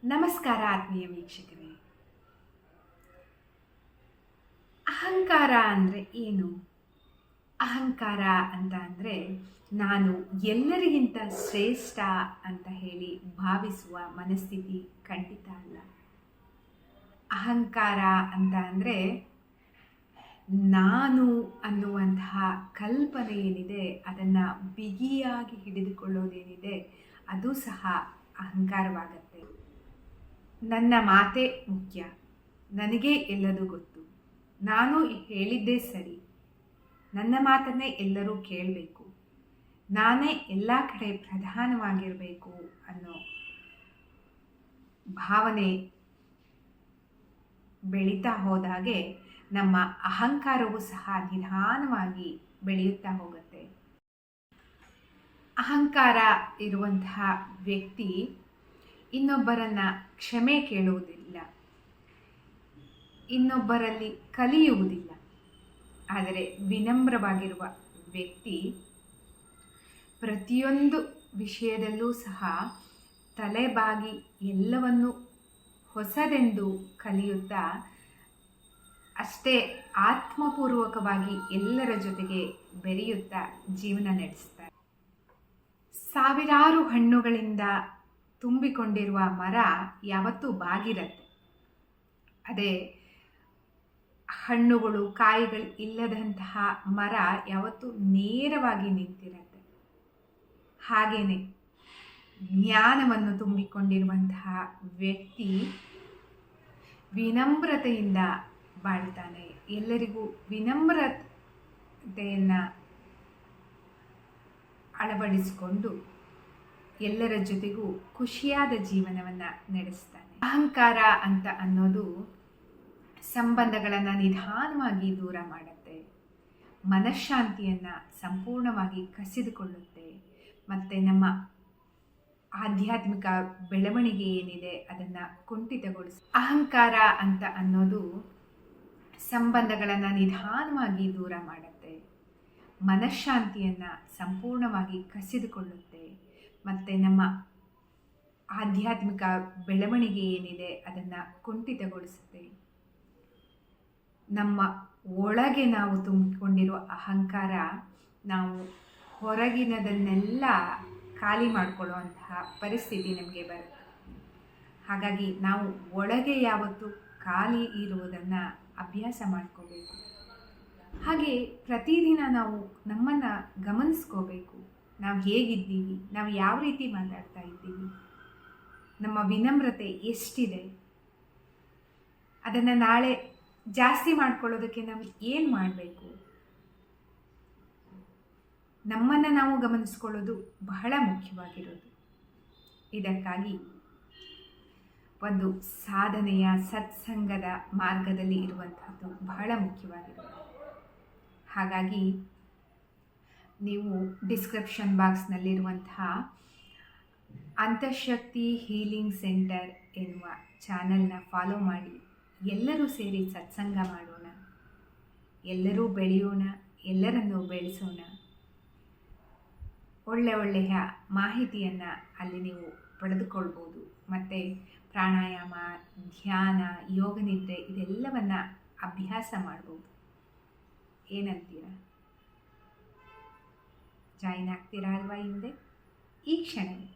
ನಮಸ್ಕಾರ ಆತ್ಮೀಯ ವೀಕ್ಷಕರೇ. ಅಹಂಕಾರ ಅಂದರೆ ಏನು? ಅಹಂಕಾರ ಅಂತ ಅಂದರೆ ನಾನು ಎಲ್ಲರಿಗಿಂತ ಶ್ರೇಷ್ಠ ಅಂತ ಹೇಳಿ ಭಾವಿಸುವ ಮನಸ್ಥಿತಿ ಖಂಡಿತ ಅಲ್ಲ. ಅಹಂಕಾರ ಅಂತ ಅಂದರೆ ನಾನು ಅನ್ನುವಂತಹ ಕಲ್ಪನೆ ಏನಿದೆ ಅದನ್ನು ಬಿಗಿಯಾಗಿ ಹಿಡಿದುಕೊಳ್ಳೋದೇನಿದೆ ಅದು ಸಹ ಅಹಂಕಾರವಾಗತ್ತೆ. ನನ್ನ ಮಾತೇ ಮುಖ್ಯ, ನನಗೇ ಎಲ್ಲದೂ ಗೊತ್ತು, ನಾನು ಹೇಳಿದ್ದೇ ಸರಿ, ನನ್ನ ಮಾತನ್ನೇ ಎಲ್ಲರೂ ಕೇಳಬೇಕು, ನಾನೇ ಎಲ್ಲ ಕಡೆ ಪ್ರಧಾನವಾಗಿರಬೇಕು ಅನ್ನೋ ಭಾವನೆ ಬೆಳೀತಾ ಹೋದಾಗೆ ನಮ್ಮ ಅಹಂಕಾರವೂ ಸಹ ನಿಧಾನವಾಗಿ ಬೆಳೆಯುತ್ತಾ ಹೋಗುತ್ತೆ. ಅಹಂಕಾರ ಇರುವಂತಹ ವ್ಯಕ್ತಿ ಇನ್ನೊಬ್ಬರನ್ನು ಕ್ಷಮೆ ಕೇಳುವುದಿಲ್ಲ, ಇನ್ನೊಬ್ಬರಲ್ಲಿ ಕಲಿಯುವುದಿಲ್ಲ. ಆದರೆ ವಿನಮ್ರವಾಗಿರುವ ವ್ಯಕ್ತಿ ಪ್ರತಿಯೊಂದು ವಿಷಯದಲ್ಲೂ ಸಹ ತಲೆಬಾಗಿ ಎಲ್ಲವನ್ನು ಹೊಸದೆಂದು ಕಲಿಯುತ್ತಾ ಅಷ್ಟೇ ಆತ್ಮಪೂರ್ವಕವಾಗಿ ಎಲ್ಲರ ಜೊತೆಗೆ ಬೆರೆಯುತ್ತಾ ಜೀವನ ನಡೆಸ್ತಾರೆ. ಸಾವಿರಾರು ಹಣ್ಣುಗಳಿಂದ ತುಂಬಿಕೊಂಡಿರುವ ಮರ ಯಾವತ್ತೂ ಬಾಗಿರತ್ತೆ. ಅದೇ ಹಣ್ಣುಗಳು ಕಾಯಿಗಳು ಇಲ್ಲದಂತಹ ಮರ ಯಾವತ್ತೂ ನೇರವಾಗಿ ನಿಂತಿರತ್ತೆ. ಹಾಗೇನೆ ಜ್ಞಾನವನ್ನು ತುಂಬಿಕೊಂಡಿರುವಂತಹ ವ್ಯಕ್ತಿ ವಿನಮ್ರತೆಯಿಂದ ಬಾಳ್ತಾನೆ. ಎಲ್ಲರಿಗೂ ವಿನಮ್ರತೆಯನ್ನು ಅಳವಡಿಸಿಕೊಂಡು ಎಲ್ಲರ ಜೊತೆಗೂ ಖುಷಿಯಾದ ಜೀವನವನ್ನು ನಡೆಸ್ತಾನೆ. ಅಹಂಕಾರ ಅಂತ ಅನ್ನೋದು ಸಂಬಂಧಗಳನ್ನು ನಿಧಾನವಾಗಿ ದೂರ ಮಾಡುತ್ತೆ, ಮನಃಶಾಂತಿಯನ್ನು ಸಂಪೂರ್ಣವಾಗಿ ಕಸಿದುಕೊಳ್ಳುತ್ತೆ, ಮತ್ತು ನಮ್ಮ ಆಧ್ಯಾತ್ಮಿಕ ಬೆಳವಣಿಗೆ ಏನಿದೆ ಅದನ್ನು ಕುಂಠಿತಗೊಳಿಸುತ್ತೆ. ಅಹಂಕಾರ ಅಂತ ಅನ್ನೋದು ಸಂಬಂಧಗಳನ್ನು ನಿಧಾನವಾಗಿ ದೂರ ಮಾಡುತ್ತೆ, ಮನಃಶಾಂತಿಯನ್ನು ಸಂಪೂರ್ಣವಾಗಿ ಕಸಿದುಕೊಳ್ಳುತ್ತೆ, ಮತ್ತು ನಮ್ಮ ಆಧ್ಯಾತ್ಮಿಕ ಬೆಳವಣಿಗೆ ಏನಿದೆ ಅದನ್ನು ಕುಂಠಿತಗೊಳಿಸುತ್ತೆ. ನಮ್ಮ ಒಳಗೆ ನಾವು ತುಂಬಿಕೊಂಡಿರುವ ಅಹಂಕಾರ ನಾವು ಹೊರಗಿನದನ್ನೆಲ್ಲ ಖಾಲಿ ಮಾಡಿಕೊಳ್ಳುವಂತಹ ಪರಿಸ್ಥಿತಿ ನಮಗೆ ಬರುತ್ತೆ. ಹಾಗಾಗಿ ನಾವು ಒಳಗೆ ಯಾವತ್ತೂ ಖಾಲಿ ಇರುವುದನ್ನು ಅಭ್ಯಾಸ ಮಾಡ್ಕೋಬೇಕು. ಹಾಗೆ ಪ್ರತಿದಿನ ನಾವು ನಮ್ಮನ್ನು ಗಮನಿಸ್ಕೋಬೇಕು. ನಾವು ಹೇಗಿದ್ದೀವಿ, ನಾವು ಯಾವ ರೀತಿ ಮಾತಾಡ್ತಾ ಇದ್ದೀವಿ, ನಮ್ಮ ವಿನಮ್ರತೆ ಎಷ್ಟಿದೆ, ಅದನ್ನು ನಾಳೆ ಜಾಸ್ತಿ ಮಾಡ್ಕೊಳ್ಳೋದಕ್ಕೆ ನಾವು ಏನು ಮಾಡಬೇಕು, ನಮ್ಮನ್ನು ನಾವು ಗಮನಿಸ್ಕೊಳ್ಳೋದು ಬಹಳ ಮುಖ್ಯವಾಗಿರೋದು. ಇದಕ್ಕಾಗಿ ಒಂದು ಸಾಧನೆಯ ಸತ್ಸಂಗದ ಮಾರ್ಗದಲ್ಲಿ ಇರುವಂತಹದ್ದು ಬಹಳ ಮುಖ್ಯವಾಗಿರೋದು. ಹಾಗಾಗಿ ನೀವು ಡಿಸ್ಕ್ರಿಪ್ಷನ್ ಬಾಕ್ಸ್ನಲ್ಲಿರುವಂತಹ ಅಂತಃಶಕ್ತಿ ಹೀಲಿಂಗ್ ಸೆಂಟರ್ ಎನ್ನುವ ಚಾನಲ್ನ ಫಾಲೋ ಮಾಡಿ ಎಲ್ಲರೂ ಸೇರಿ ಸತ್ಸಂಗ ಮಾಡೋಣ, ಎಲ್ಲರೂ ಬೆಳೆಯೋಣ, ಎಲ್ಲರನ್ನೂ ಬೆಳೆಸೋಣ. ಒಳ್ಳೆಯ ಮಾಹಿತಿಯನ್ನು ಅಲ್ಲಿ ನೀವು ಪಡೆದುಕೊಳ್ಬೋದು. ಮತ್ತು ಪ್ರಾಣಾಯಾಮ, ಧ್ಯಾನ, ಯೋಗ ನಿದ್ರೆ ಇದೆಲ್ಲವನ್ನು ಅಭ್ಯಾಸ ಮಾಡ್ಬೋದು. ಏನಂತೀರಾ? ಜಾಯಿನ್ ಆಗ್ತೀರಾ ಅಲ್ವಾ ಹಿಂದೆ ಈ ಕ್ಷಣವೇ?